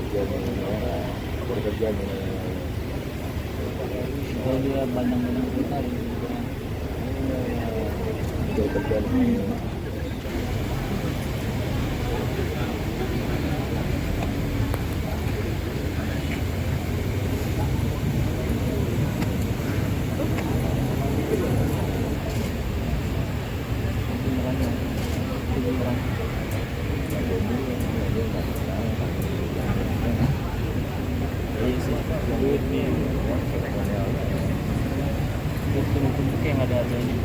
kerjaan ini, pekerjaan ini. Kalau dia banyak kita Untuk kerjaan ini. bentuk yang ada ini.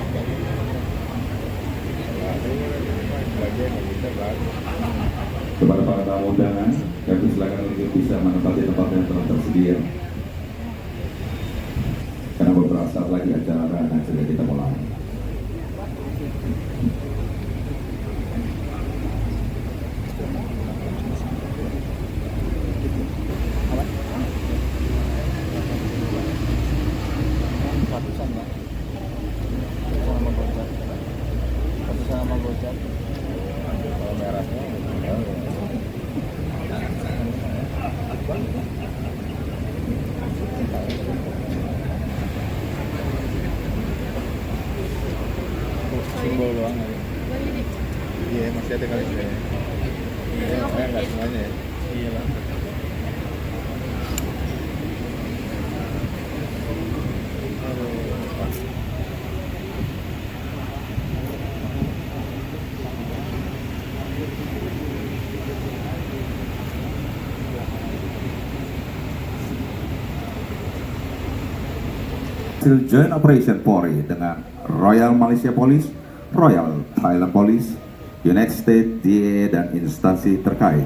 Kepada para tamu undangan, kami silakan untuk bisa menempati tempat yang telah tersedia. Karena beberapa saat lagi acara akan segera kita mulai. Ratusan Pak. Sama gocap. Ratusan sama gocap. Kalau merahnya Simbol doang kali. iya masih ada kali ya. Iya, saya nggak semuanya ya. Iya lah. Hasil Joint Operation Polri dengan Royal Malaysia Police, Royal Thailand Police, United States, DEA, dan instansi terkait.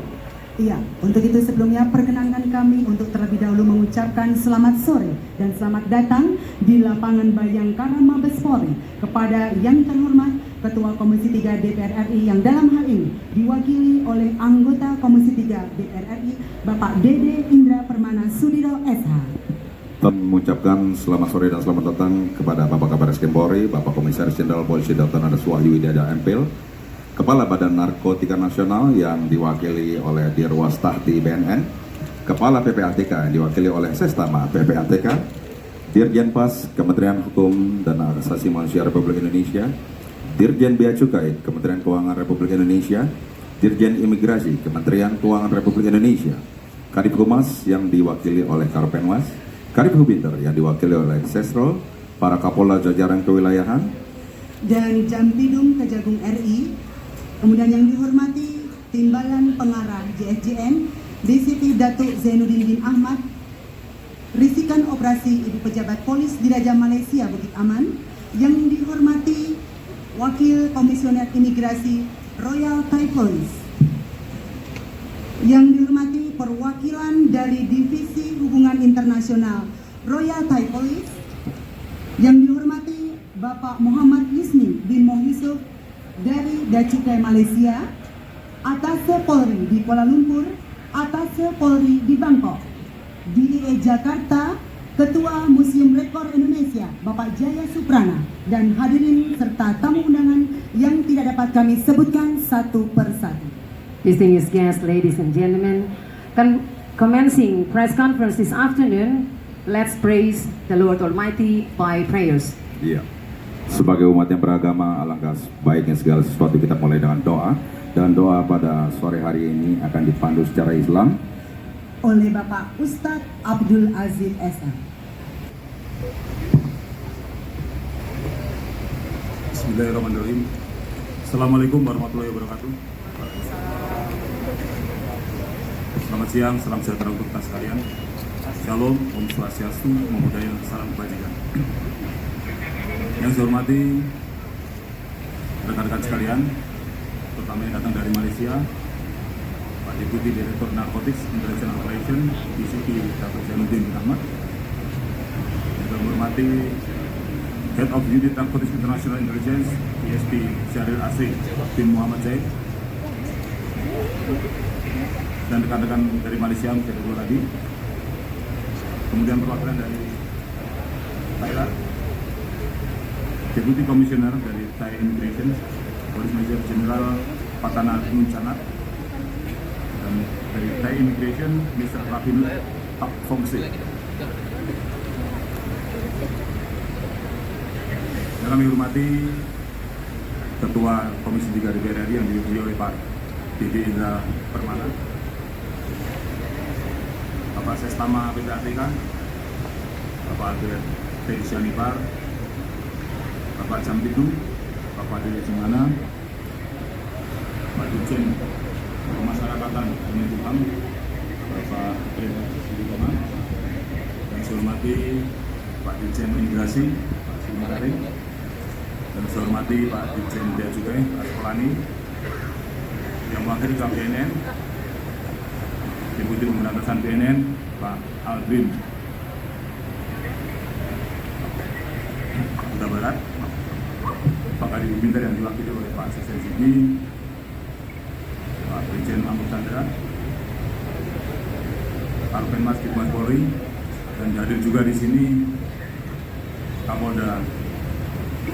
Iya, untuk itu sebelumnya perkenankan kami untuk terlebih dahulu mengucapkan selamat sore dan selamat datang di lapangan Bayangkara Mabes Polri kepada yang terhormat Ketua Komisi 3 DPR RI yang dalam hal ini diwakili oleh anggota Komisi 3 DPR RI Bapak Dede Indra Permana Sudiro SH. Mengucapkan selamat sore dan selamat datang kepada Bapak Kabaris Krim Polri, Bapak Komisaris Jenderal Polisi Dr. Andes Wahyu Widiada MPil, Kepala Badan Narkotika Nasional yang diwakili oleh Dirwas Tahti BNN, Kepala PPATK yang diwakili oleh Sestama PPATK, Dirjen Pas Kementerian Hukum dan Hak Asasi Manusia Republik Indonesia, Dirjen Bea Cukai Kementerian Keuangan Republik Indonesia, Dirjen Imigrasi Kementerian Keuangan Republik Indonesia, Kadif Humas yang diwakili oleh Karpenwas, Kadif Hubinter yang diwakili oleh Sesrol, para Kapolda jajaran kewilayahan, Dan Jampidum Kejagung RI, kemudian yang dihormati Timbalan Pengarah JSJN, DCP Datuk Zainuddin bin Ahmad, Risikan Operasi Ibu Pejabat Polis Diraja Malaysia Bukit Aman, yang dihormati Wakil Komisioner Imigrasi Royal Thai Police, yang dihormati perwakilan dari Divisi Hubungan Internasional Royal Thai Police, yang dihormati Bapak Muhammad Yusni bin Moh Yusuf dari Dacukai Malaysia, Atase Polri di Kuala Lumpur, Atase Polri di Bangkok, DIE Jakarta, Ketua Museum Rekor Indonesia Bapak Jaya Suprana, dan hadirin serta tamu undangan yang tidak dapat kami sebutkan satu persatu. Distinguished guests, ladies and gentlemen, commencing press conference this afternoon, let's praise the Lord Almighty by prayers. Iya. Sebagai umat yang beragama, alangkah baiknya segala sesuatu kita mulai dengan doa. Dan doa pada sore hari ini akan dipandu secara Islam Oleh Bapak Ustadz Abdul Aziz S.A. Bismillahirrahmanirrahim. Assalamualaikum warahmatullahi wabarakatuh. Selamat siang, salam sejahtera untuk kita sekalian. Shalom, Om Swastiastu, Namo Buddhaya, salam kebajikan. Yang saya hormati rekan-rekan sekalian, terutama yang datang dari Malaysia, Pak Deputi Direktur Narcotics International Operation, DCP Dr. Zainuddin bin Ahmad, juga menghormati Head of Unit Narcotics International Intelligence, ISP Syahril Asri bin Muhammad Zaid, dan rekan-rekan dari Malaysia yang kedua lagi, kemudian perwakilan dari Thailand, Deputy Commissioner dari Thai Immigration, Police Major General Patana Nunchanat, dan dari Thai Immigration, Mr. Ravinus Takfongsi. Yang kami hormati Ketua Komisi 3 DPR RI yang dipilih oleh Pak Dede Indra Permana, Bapak Sestama PPATK, Bapak Albert Fedisianipar, Bapak Jampitu, Bapak Dede Jumana, Pak Dirjen Pemasyarakatan Kemenkumham, Bapak Presiden Sidikoma, yang saya hormati Pak Dirjen Imigrasi, Pak Simarari, dan saya hormati Pak Dirjen Bea Cukai, Pak Sekolani, yang mewakili BNN, Deputi Pemberantasan BNN, Pak Aldrin Huta Barat, Pak Kadif Binter yang diwakili oleh Pak Sesen Sidi, Pak Dirjen Amur Chandra, Arpenmas Kitmas Polri, dan hadir juga di sini Kapolda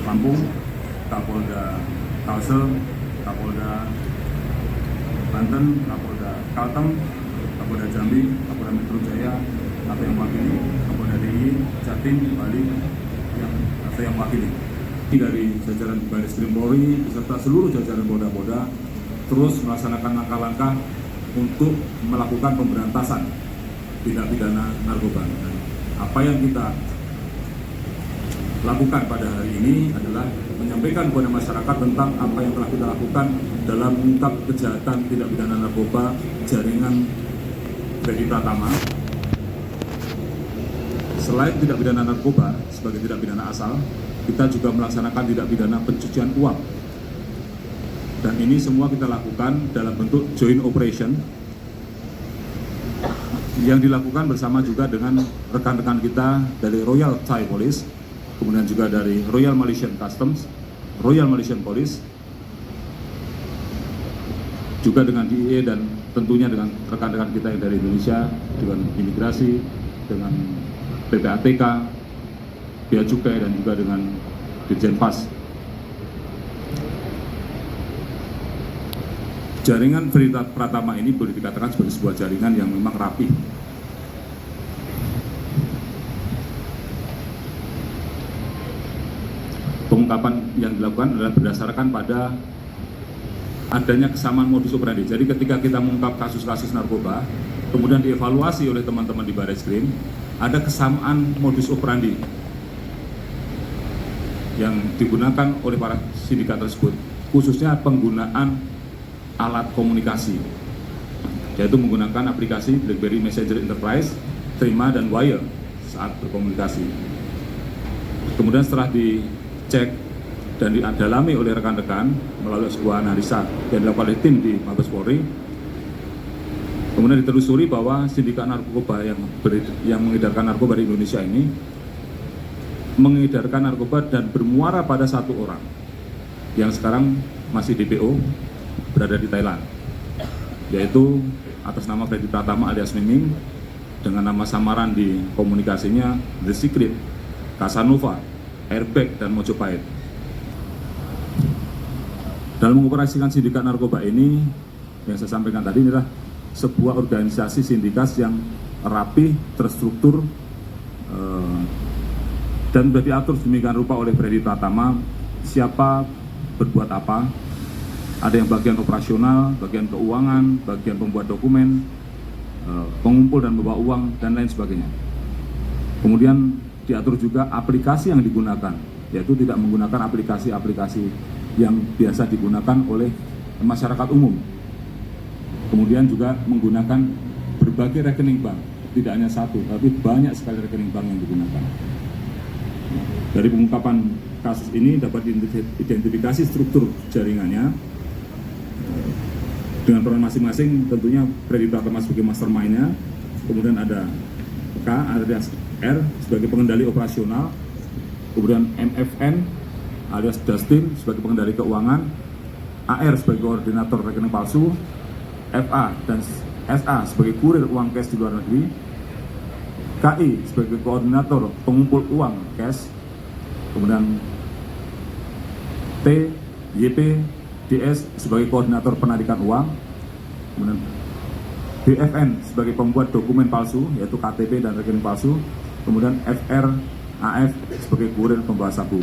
Lampung, Kapolda Kalsel, Kapolda Banten, Kapolda Kalteng, Kapolda Jambi, Kapolda Metro Jaya, atau yang mewakili, Kapolda DIY, Jatim, Bali, atau yang mewakili. Dari jajaran Baris Krim Polri beserta seluruh jajaran Polda-Polda terus melaksanakan langkah-langkah untuk melakukan pemberantasan tindak pidana narkoba. Dan apa yang kita lakukan pada hari ini adalah menyampaikan kepada masyarakat tentang apa yang telah kita lakukan dalam mengungkap kejahatan tindak pidana narkoba jaringan Freddy Pratama. Selain tindak pidana narkoba sebagai tindak pidana asal, kita juga melaksanakan tindak pidana pencucian uang. Dan ini semua kita lakukan dalam bentuk joint operation yang dilakukan bersama juga dengan rekan-rekan kita dari Royal Thai Police, kemudian juga dari Royal Malaysian Customs, Royal Malaysian Police, juga dengan DIE dan tentunya dengan rekan-rekan kita yang dari Indonesia, dengan imigrasi, dengan PPATK, Bea Cukai, dan juga dengan Dirjen Pas. Jaringan Freddy Pratama ini boleh dikatakan sebagai sebuah jaringan yang memang rapi. Pengungkapan yang dilakukan adalah berdasarkan pada adanya kesamaan modus operandi. Jadi ketika kita mengungkap kasus-kasus narkoba, kemudian dievaluasi oleh teman-teman di Baris Krim, ada kesamaan modus operandi yang digunakan oleh para sindikat tersebut, khususnya penggunaan alat komunikasi, yaitu menggunakan aplikasi BlackBerry Messenger Enterprise, Threema, dan Wire saat berkomunikasi. Kemudian setelah dicek dan didalami oleh rekan-rekan melalui sebuah analisa yang dilakukan oleh tim di Mabes Polri, kemudian ditelusuri bahwa sindikat narkoba yang mengedarkan narkoba di Indonesia ini mengedarkan narkoba dan bermuara pada satu orang yang sekarang masih DPO berada di Thailand, yaitu atas nama Freddy Pratama alias Miming, dengan nama samaran di komunikasinya The Secret, Casanova, Airbag, dan Mojopahit. Dalam mengoperasikan sindikat narkoba ini, yang saya sampaikan tadi adalah sebuah organisasi sindikas yang rapi, terstruktur, dan sudah diatur sedemikian rupa oleh Freddy Pratama siapa berbuat apa. Ada yang bagian operasional, bagian keuangan, bagian pembuat dokumen, pengumpul dan membawa uang, dan lain sebagainya. Kemudian diatur juga aplikasi yang digunakan, yaitu tidak menggunakan aplikasi-aplikasi yang biasa digunakan oleh masyarakat umum. Kemudian juga menggunakan berbagai rekening bank, tidak hanya satu, tapi banyak sekali rekening bank yang digunakan. Dari pengungkapan kasus ini dapat diidentifikasi struktur jaringannya dengan peran masing-masing. Tentunya Freddy Pratama sebagai mastermind-nya, kemudian ada K alias R sebagai pengendali operasional, kemudian MFN alias Dustin sebagai pengendali keuangan, AR sebagai koordinator rekening palsu, FA dan SA sebagai kurir uang cash di luar negeri, KI sebagai koordinator pengumpul uang cash, kemudian T, YP, DS sebagai koordinator penarikan uang, kemudian BFN sebagai pembuat dokumen palsu, yaitu KTP dan rekening palsu, kemudian FR AF sebagai kurir pembawa sabu.